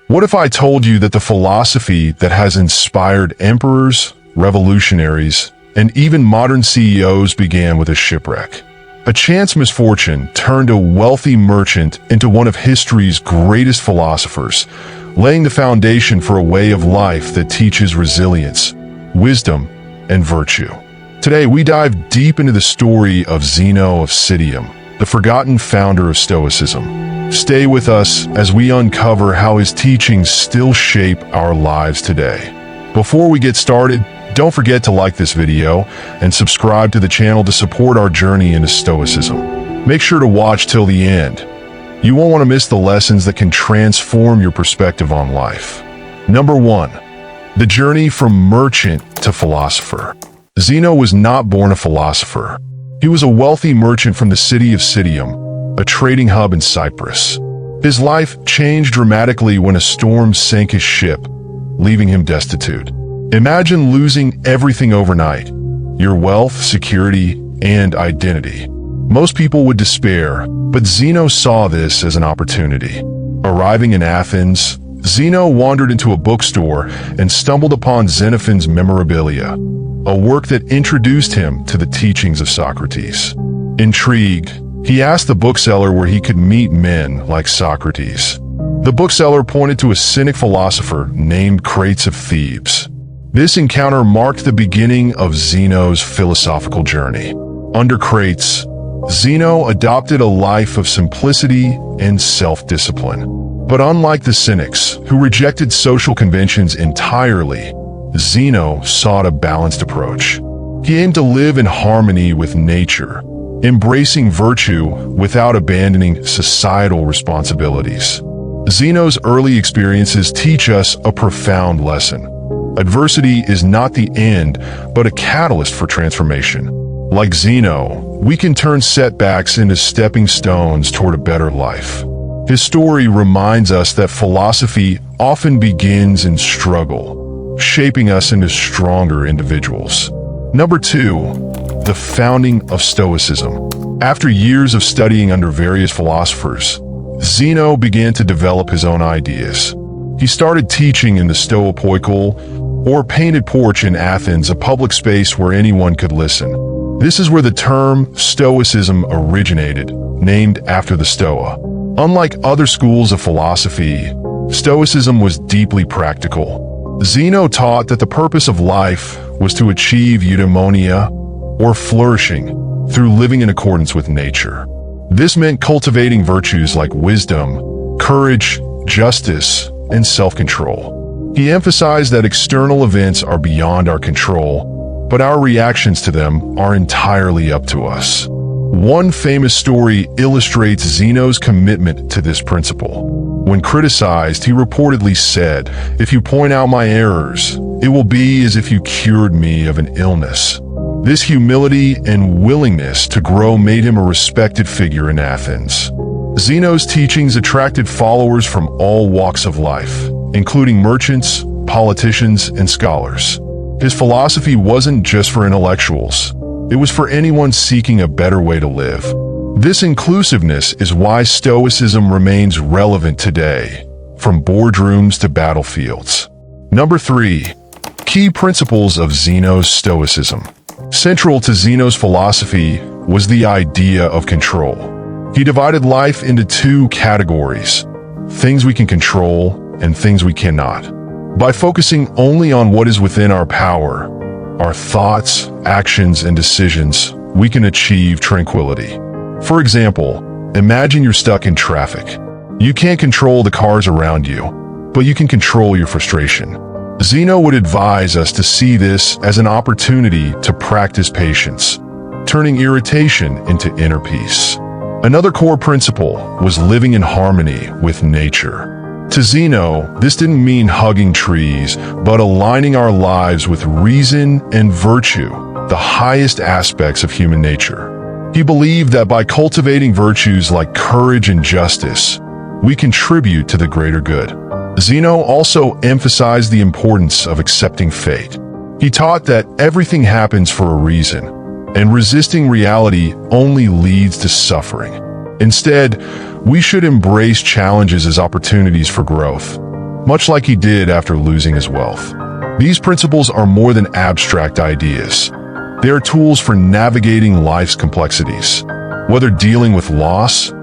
What if I told you that the philosophy that has inspired emperors, revolutionaries, and even modern CEOs began with a shipwreck? A chance misfortune turned a wealthy merchant into one of history's greatest philosophers, laying the foundation for a way of life that teaches resilience, wisdom, and virtue. Today, we dive deep into the story of Zeno of Citium, the forgotten founder of Stoicism. Stay with us as we uncover how his teachings still shape our lives today. Before we get started, don't forget to like this video and subscribe to the channel to support our journey into Stoicism. Make sure to watch till the end. You won't want to miss the lessons that can transform your perspective on life. Number 1. The journey from merchant to philosopher. Zeno was not born a philosopher. He was a wealthy merchant from the city of Citium, a trading hub in Cyprus. His life changed dramatically when a storm sank his ship, leaving him destitute. Imagine losing everything overnight: your wealth, security, and identity. Most people would despair, but Zeno saw this as an opportunity. Arriving in Athens, Zeno wandered into a bookstore and stumbled upon Xenophon's Memorabilia, a work that introduced him to the teachings of Socrates. Intrigued, he asked the bookseller where he could meet men like Socrates. The bookseller pointed to a cynic philosopher named Crates of Thebes. This encounter marked the beginning of Zeno's philosophical journey. Under Crates, Zeno adopted a life of simplicity and self-discipline. But unlike the cynics, who rejected social conventions entirely, Zeno sought a balanced approach. He aimed to live in harmony with nature, embracing virtue without abandoning societal responsibilities. Zeno's early experiences teach us a profound lesson. Adversity is not the end, but a catalyst for transformation. Like Zeno, we can turn setbacks into stepping stones toward a better life. His story reminds us that philosophy often begins in struggle, shaping us into stronger individuals. Number 2, the founding of Stoicism. After years of studying under various philosophers, Zeno began to develop his own ideas. He started teaching in the Stoical, or painted porch in Athens, a public space where anyone could listen. This is where the term Stoicism originated, named after the Stoa. Unlike other schools of philosophy, Stoicism was deeply practical. Zeno taught that the purpose of life was to achieve eudaimonia, or flourishing, through living in accordance with nature. This meant cultivating virtues like wisdom, courage, justice, and self-control. He emphasized that external events are beyond our control, but our reactions to them are entirely up to us. One famous story illustrates Zeno's commitment to this principle. When criticized, he reportedly said, "If you point out my errors, it will be as if you cured me of an illness." This humility and willingness to grow made him a respected figure in Athens. Zeno's teachings attracted followers from all walks of life, including merchants, politicians, and scholars. His philosophy wasn't just for intellectuals. It was for anyone seeking a better way to live. This inclusiveness is why Stoicism remains relevant today, from boardrooms to battlefields. Number 3, key principles of Zeno's Stoicism. Central to Zeno's philosophy was the idea of control. He divided life into 2 categories: things we can control and things we cannot. By focusing only on what is within our power, our thoughts, actions, and decisions, we can achieve tranquility. For example, imagine you're stuck in traffic. You can't control the cars around you, but you can control your frustration. Zeno would advise us to see this as an opportunity to practice patience, turning irritation into inner peace. Another core principle was living in harmony with nature. To Zeno, this didn't mean hugging trees, but aligning our lives with reason and virtue, the highest aspects of human nature. He believed that by cultivating virtues like courage and justice, we contribute to the greater good. Zeno also emphasized the importance of accepting fate. He taught that everything happens for a reason, and resisting reality only leads to suffering. Instead, we should embrace challenges as opportunities for growth. much like he did after losing his wealth. These principles are more than abstract ideas. They are tools for navigating life's complexities. Whether dealing with loss,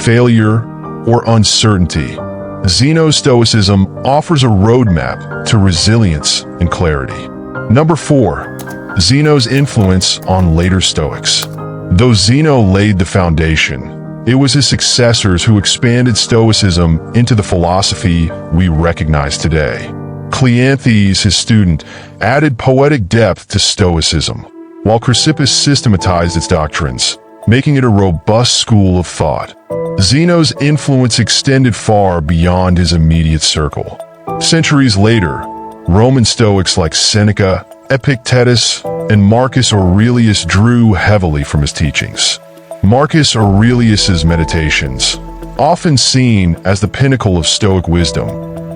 failure, or uncertainty, Zenos Stoicism offers a roadmap to resilience and clarity. Number 4. Zenos' influence on later Stoics. Though Zeno laid the foundation, it was his successors who expanded Stoicism into the philosophy we recognize today. Cleanthes, his student, added poetic depth to Stoicism, while Chrysippus systematized its doctrines, making it a robust school of thought. Zeno's influence extended far beyond his immediate circle. Centuries later, Roman Stoics like Seneca, Epictetus, and Marcus Aurelius drew heavily from his teachings. Marcus Aurelius's Meditations, often seen as the pinnacle of Stoic wisdom,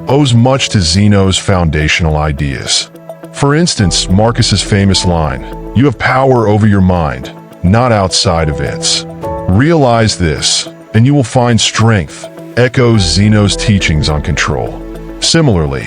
owes much to Zeno's foundational ideas. For instance, Marcus's famous line, "You have power over your mind, not outside events. Realize this, and you will find strength," echoes Zeno's teachings on control. Similarly,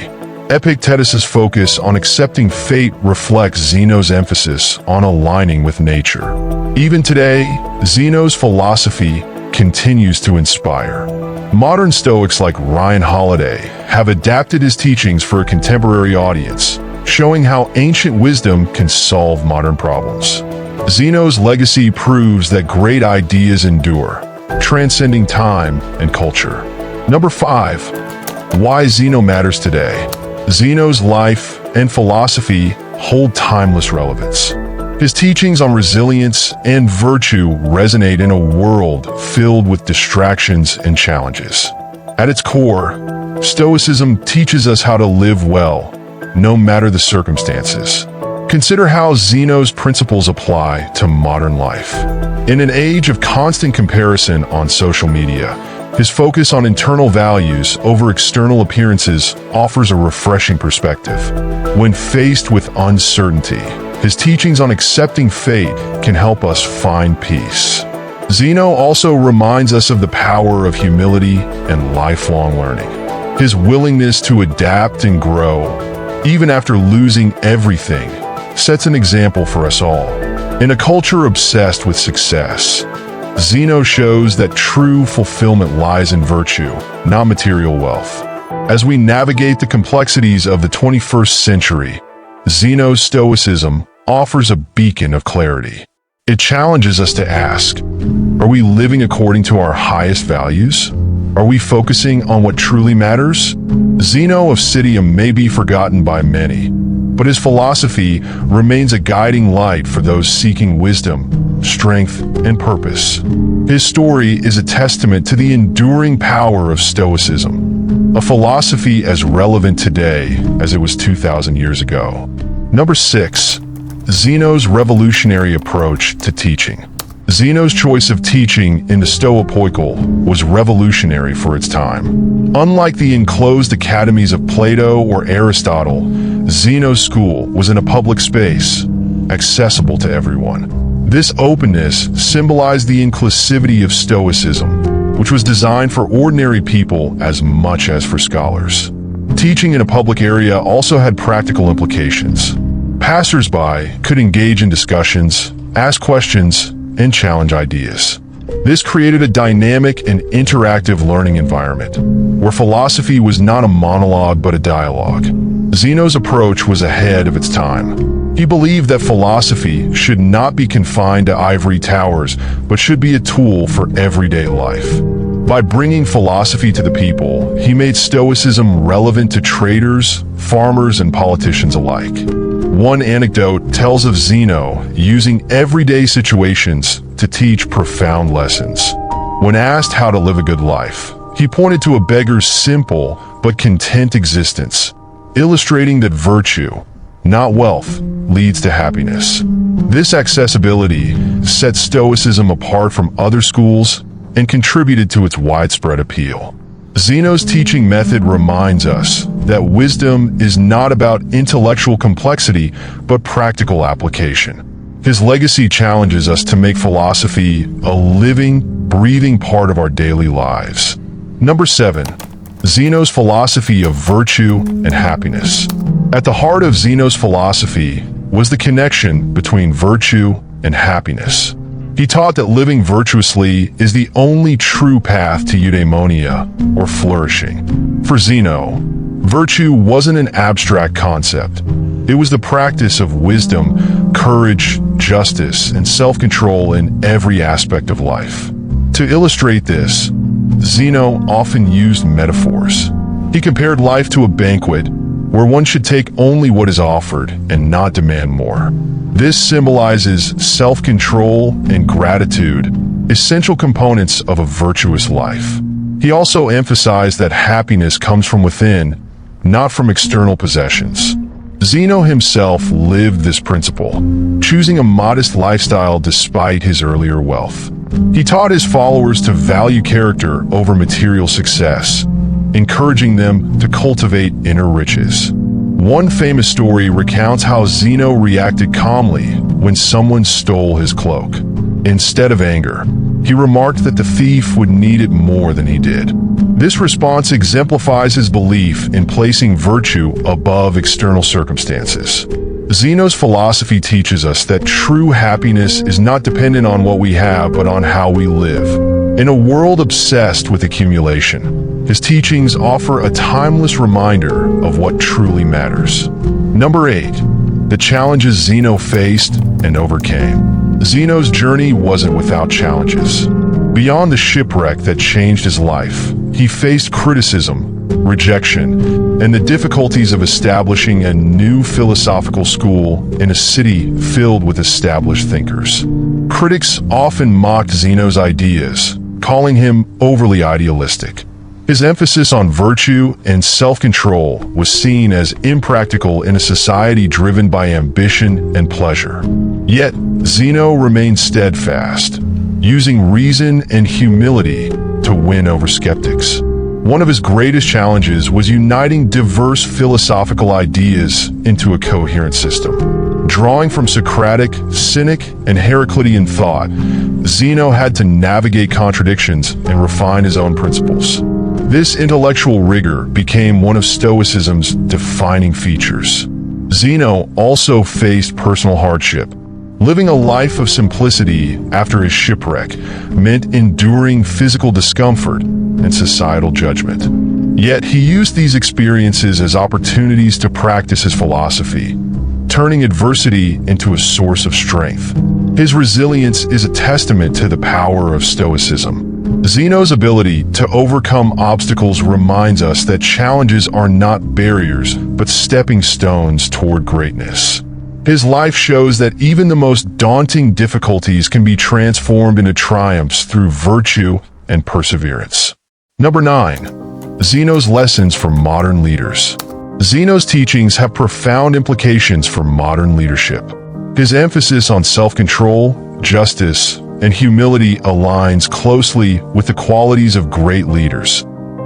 Epictetus's focus on accepting fate reflects Zeno's emphasis on aligning with nature. Even today, Zeno's philosophy continues to inspire. Modern Stoics like Ryan Holiday have adapted his teachings for a contemporary audience, showing how ancient wisdom can solve modern problems. Zeno's legacy proves that great ideas endure, transcending time and culture. Number 5. Why Zeno matters today. Zeno's life and philosophy hold timeless relevance. His teachings on resilience and virtue resonate in a world filled with distractions and challenges. At its core, Stoicism teaches us how to live well, no matter the circumstances. Consider how Zeno's principles apply to modern life. In an age of constant comparison on social media, his focus on internal values over external appearances offers a refreshing perspective. When faced with uncertainty, his teachings on accepting fate can help us find peace. Zeno also reminds us of the power of humility and lifelong learning. His willingness to adapt and grow, even after losing everything, sets an example for us all. In a culture obsessed with success, Zeno shows that true fulfillment lies in virtue, not material wealth. As we navigate the complexities of the 21st century, Zeno's Stoicism offers a beacon of clarity. It challenges us to ask, are we living according to our highest values? Are we focusing on what truly matters? Zeno of Citium may be forgotten by many, but his philosophy remains a guiding light for those seeking wisdom, strength, and purpose. His story is a testament to the enduring power of Stoicism, a philosophy as relevant today as it was 2,000 years ago. Number 6. Zeno's revolutionary approach to teaching. Zeno's choice of teaching in the Stoipoikal was revolutionary for its time. Unlike the enclosed academies of Plato or Aristotle, Zeno's school was in a public space, accessible to everyone. This openness symbolized the inclusivity of Stoicism, which was designed for ordinary people as much as for scholars. Teaching in a public area also had practical implications. Passers-by could engage in discussions, ask questions, and challenge ideas. This created a dynamic and interactive learning environment, where philosophy was not a monologue but a dialogue. Zeno's approach was ahead of its time. He believed that philosophy should not be confined to ivory towers, but should be a tool for everyday life. By bringing philosophy to the people, he made Stoicism relevant to traders, farmers, and politicians alike. One anecdote tells of Zeno using everyday situations to teach profound lessons. When asked how to live a good life, he pointed to a beggar's simple but content existence, illustrating that virtue, not wealth, leads to happiness. This accessibility set Stoicism apart from other schools and contributed to its widespread appeal. Zeno's teaching method reminds us that wisdom is not about intellectual complexity, but practical application. His legacy challenges us to make philosophy a living, breathing part of our daily lives. Number 7. Zeno's philosophy of virtue and happiness. At the heart of Zeno's philosophy was the connection between virtue and happiness. He taught that living virtuously is the only true path to eudaimonia, or flourishing. For Zeno, virtue wasn't an abstract concept. It was the practice of wisdom, courage, justice, and self-control in every aspect of life. To illustrate this, Zeno often used metaphors. He compared life to a banquet where one should take only what is offered and not demand more. This symbolizes self-control and gratitude, essential components of a virtuous life. He also emphasized that happiness comes from within, not from external possessions. Zeno himself lived this principle, choosing a modest lifestyle despite his earlier wealth. He taught his followers to value character over material success, encouraging them to cultivate inner riches. One famous story recounts how Zeno reacted calmly when someone stole his cloak. Instead of anger, he remarked that the thief would need it more than he did. This response exemplifies his belief in placing virtue above external circumstances. Zeno's philosophy teaches us that true happiness is not dependent on what we have, but on how we live. In a world obsessed with accumulation, his teachings offer a timeless reminder of what truly matters. Number 8. The challenges Zeno faced and overcame. Zeno's journey wasn't without challenges. Beyond the shipwreck that changed his life, he faced criticism, rejection, and the difficulties of establishing a new philosophical school in a city filled with established thinkers. Critics often mocked Zeno's ideas, calling him overly idealistic. His emphasis on virtue and self-control was seen as impractical in a society driven by ambition and pleasure. Yet, Zeno remained steadfast, using reason and humility to win over skeptics. One of his greatest challenges was uniting diverse philosophical ideas into a coherent system. Drawing from Socratic, Cynic, and Heraclitean thought, Zeno had to navigate contradictions and refine his own principles. This intellectual rigor became one of Stoicism's defining features. Zeno also faced personal hardship. Living a life of simplicity after his shipwreck meant enduring physical discomfort and societal judgment. Yet he used these experiences as opportunities to practice his philosophy, turning adversity into a source of strength. His resilience is a testament to the power of Stoicism. Zeno's ability to overcome obstacles reminds us that challenges are not barriers, but stepping stones toward greatness. His life shows that even the most daunting difficulties can be transformed into triumphs through virtue and perseverance. Number 9. Zeno's lessons for modern leaders. Zeno's teachings have profound implications for modern leadership. His emphasis on self-control, justice, and humility aligns closely with the qualities of great leaders,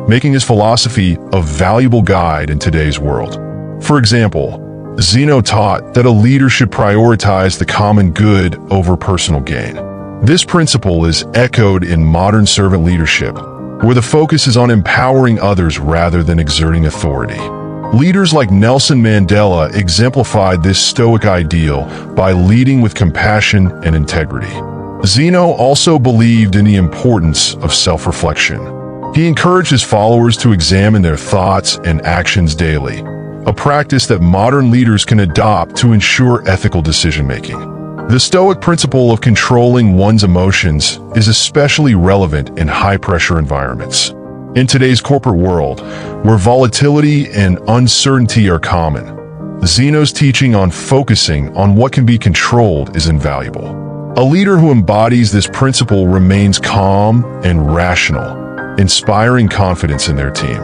making his philosophy a valuable guide in today's world. For example, Zeno taught that a leader should prioritize the common good over personal gain. This principle is echoed in modern servant leadership, where the focus is on empowering others rather than exerting authority. Leaders like Nelson Mandela exemplified this Stoic ideal by leading with compassion and integrity. Zeno also believed in the importance of self-reflection. He encouraged his followers to examine their thoughts and actions daily, a practice that modern leaders can adopt to ensure ethical decision-making. The Stoic principle of controlling one's emotions is especially relevant in high-pressure environments. In today's corporate world, where volatility and uncertainty are common, Zeno's teaching on focusing on what can be controlled is invaluable. A leader who embodies this principle remains calm and rational, inspiring confidence in their team.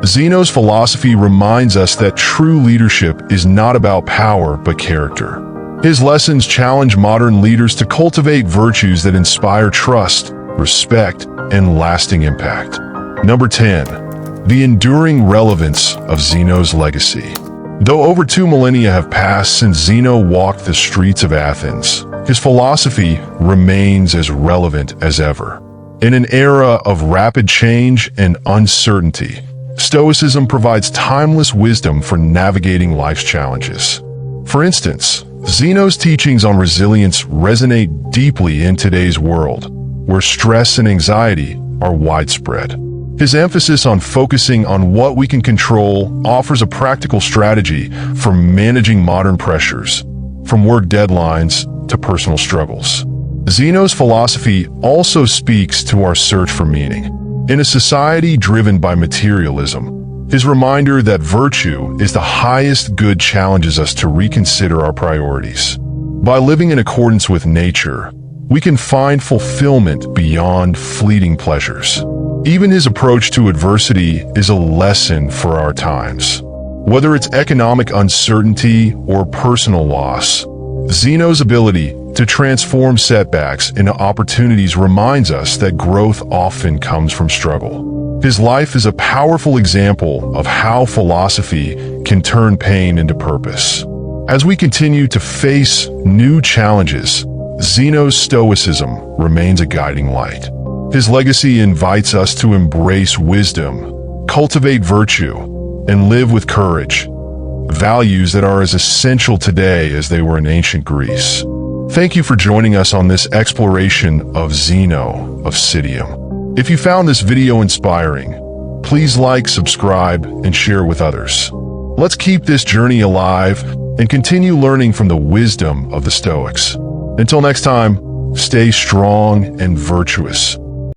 Zeno's philosophy reminds us that true leadership is not about power but character. His lessons challenge modern leaders to cultivate virtues that inspire trust, respect, and lasting impact. Number 10. The enduring relevance of Zeno's legacy. Though over 2 millennia have passed since Zeno walked the streets of Athens, his philosophy remains as relevant as ever. In an era of rapid change and uncertainty, Stoicism provides timeless wisdom for navigating life's challenges. For instance, Zeno's teachings on resilience resonate deeply in today's world, where stress and anxiety are widespread. His emphasis on focusing on what we can control offers a practical strategy for managing modern pressures, from work deadlines to personal struggles. Zeno's philosophy also speaks to our search for meaning. In a society driven by materialism, his reminder that virtue is the highest good challenges us to reconsider our priorities. By living in accordance with nature, we can find fulfillment beyond fleeting pleasures. Even his approach to adversity is a lesson for our times. Whether it's economic uncertainty or personal loss, Zeno's ability to transform setbacks into opportunities reminds us that growth often comes from struggle. His life is a powerful example of how philosophy can turn pain into purpose. As we continue to face new challenges, Zeno's Stoicism remains a guiding light. His legacy invites us to embrace wisdom, cultivate virtue, and live with courage, values that are as essential today as they were in ancient Greece. Thank you for joining us on this exploration of Zeno of Citium. If you found this video inspiring, please like, subscribe, and share with others. Let's keep this journey alive and continue learning from the wisdom of the Stoics. Until next time, stay strong and virtuous.